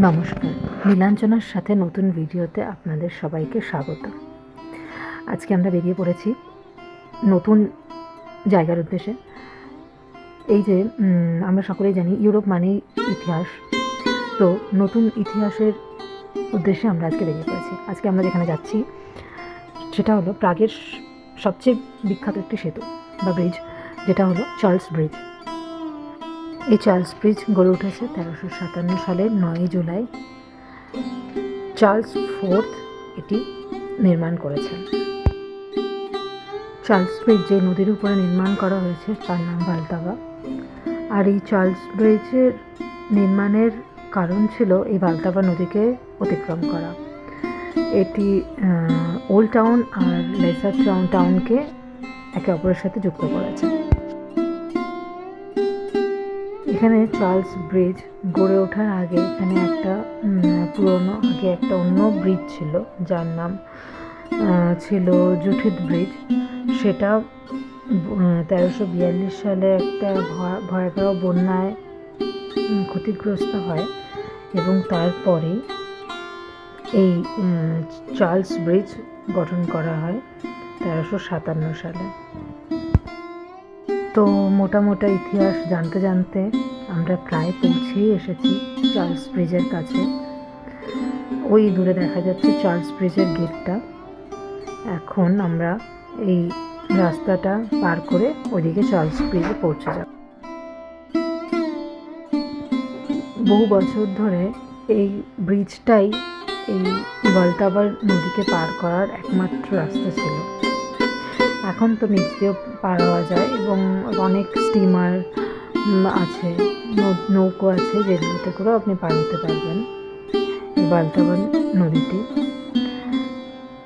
নমস্কার, নীলাঞ্জনার সাথে নতুন ভিডিওতে আপনাদের সবাইকে স্বাগত। আজকে আমরা বেরিয়ে পড়েছি নতুন জায়গার উদ্দেশ্যে। এই যে আমরা সকলেই জানি ইউরোপ মানেই ইতিহাস, তো নতুন ইতিহাসের উদ্দেশ্যে আমরা আজকে বেরিয়ে পড়েছি। আজকে আমরা যেখানে যাচ্ছি সেটা হলো প্রাগের সবচেয়ে বিখ্যাত একটি সেতু বা ব্রিজ, যেটা হলো চার্লস ব্রিজ। এই চার্লস ব্রিজ গড়ে উঠেছে 1357 সালের 9 জুলাই। চার্লস ফোর্থ এটি নির্মাণ করেছেন। চার্লস ব্রিজ যে নদীর উপরে নির্মাণ করা হয়েছে তার নাম ভালতাভা। আর এই চার্লস ব্রিজের নির্মাণের কারণ ছিল এই ভালতাভা নদীকে অতিক্রম করা। এটি ওল্ড টাউন আর লেসার টাউনকে একে অপরের সাথে যুক্ত করেছে। এখানে চার্লস ব্রিজ গড়ে ওঠার আগে এখানে একটা অন্য ব্রিজ ছিল, যার নাম ছিল জুডিথ ব্রিজ। সেটা 1342 সালে একটা ভয়াবহ বন্যায় ক্ষতিগ্রস্ত হয় এবং তারপরেই এই চার্লস ব্রিজ গঠন করা হয় 1357 সালে। তো মোটা ইতিহাস জানতে জানতে আমরা প্রায় পৌঁছেই এসেছি চার্লস ব্রিজের কাছে। ওই দূরে দেখা যাচ্ছে চার্লস ব্রিজের গেটটা। এখন আমরা এই রাস্তাটা পার করে ওইদিকে চার্লস ব্রিজে পৌঁছে যাব। বহু বছর ধরে এই ব্রিজটাই এই ভালতাভা নদীকে পার করার একমাত্র রাস্তা ছিল। এখন তো নিচ দিয়েও পার হওয়া যায় এবং অনেক স্টিমার আছে, নৌকো আছে, যেগুলোতে করেও আপনি পার হতে পারবেন এই ভালতাভা নদীটি।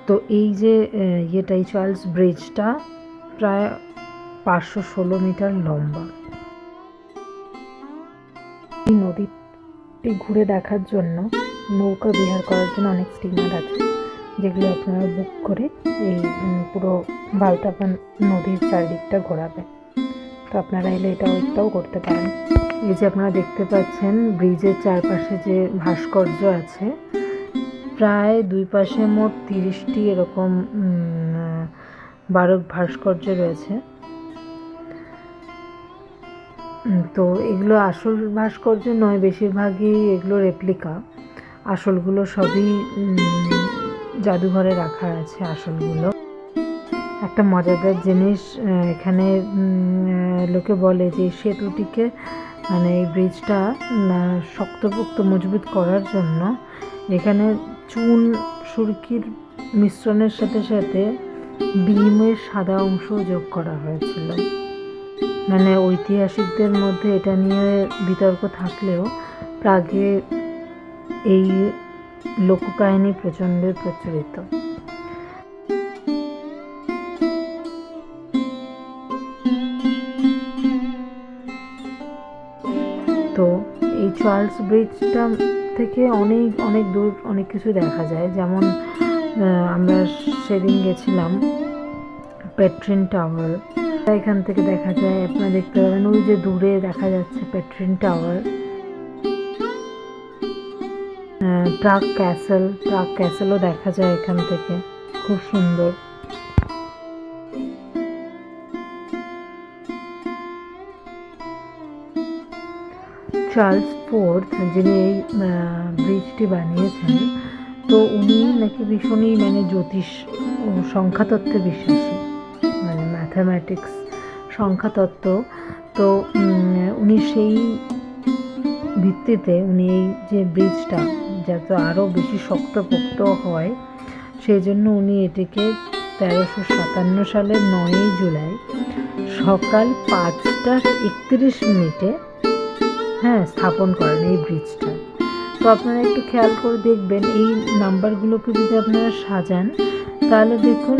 তো এই যে এই চার্লস ব্রিজটা প্রায় 516 মিটার লম্বা। এই নদীটি ঘুরে দেখার জন্য নৌকা বিহার করার জন্য অনেক স্টিমার আছে, যেগুলো আপনারা বুক করে এই পুরো ভালতাভা নদীর চারিদিকটা ঘোরাবে। তো আপনারা এলে এটাও করতে পারেন। এই যে আপনারা দেখতে পাচ্ছেন ব্রিজের চারপাশে যে ভাস্কর্য আছে, প্রায় দুই পাশে মোট 30টি এরকম বারক ভাস্কর্য রয়েছে। তো এগুলো আসল ভাস্কর্য নয়, বেশিরভাগই এগুলো রেপ্লিকা। আসলগুলো সবই জাদুঘরে রাখা আছে। আসলগুলো একটা মজাদার জিনিস, এখানে লোকে বলে যে সেতুটিকে মানে এই ব্রিজটা শক্তপোক্ত মজবুত করার জন্য এখানে চুন সুরকির মিশ্রণের সাথে সাথে বিমের সাদা অংশ যোগ করা হয়েছিল। মানে ঐতিহাসিকদের মধ্যে এটা নিয়ে বিতর্ক থাকলেও প্রাগে এই লোককাহিনী প্রচণ্ড প্রচলিত। তো এই চার্লস ব্রিজটা থেকে অনেক দূর অনেক কিছু দেখা যায়। যেমন আমরা সেদিন গেছিলাম পেট্রিন টাওয়ার, এখান থেকে দেখা যায়। আপনারা দেখতে পাবেন ওই যে দূরে দেখা যাচ্ছে পেট্রিন টাওয়ার। প্রাগ ক্যাসেলও দেখা যায় এখান থেকে, খুব সুন্দর। চার্লস ফোর্থ যিনি এই ব্রিজটি বানিয়েছেন, তো উনি নাকি ভীষণই জ্যোতিষ ও সংখ্যাতত্ত্বে বিশ্বাসী, ম্যাথামেটিক্স, সংখ্যাতত্ত্ব। তো উনি সেই ভিত্তিতে উনি এই যে ব্রিজটা যাতে আরও বেশি শক্তপোক্ত হয়, সেই জন্য উনি এটিকে 1357 সালের 9 জুলাই সকাল 5:31 স্থাপন করেন এই ব্রিজটা। তো আপনারা একটু খেয়াল করে দেখবেন এই নাম্বারগুলোকে যদি আপনারা সাজান তাহলে দেখুন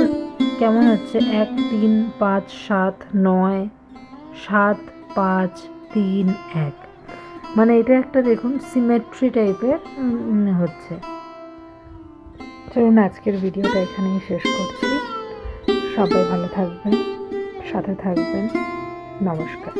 কেমন হচ্ছে 1 3 5 7 9 7 5 3 1। এটা একটা দেখুন সিমেট্রি টাইপের হচ্ছে। চলুন আজকের ভিডিওটা এখানেই শেষ করছি। সবাই ভালো থাকবেন, সাথে থাকবেন। নমস্কার।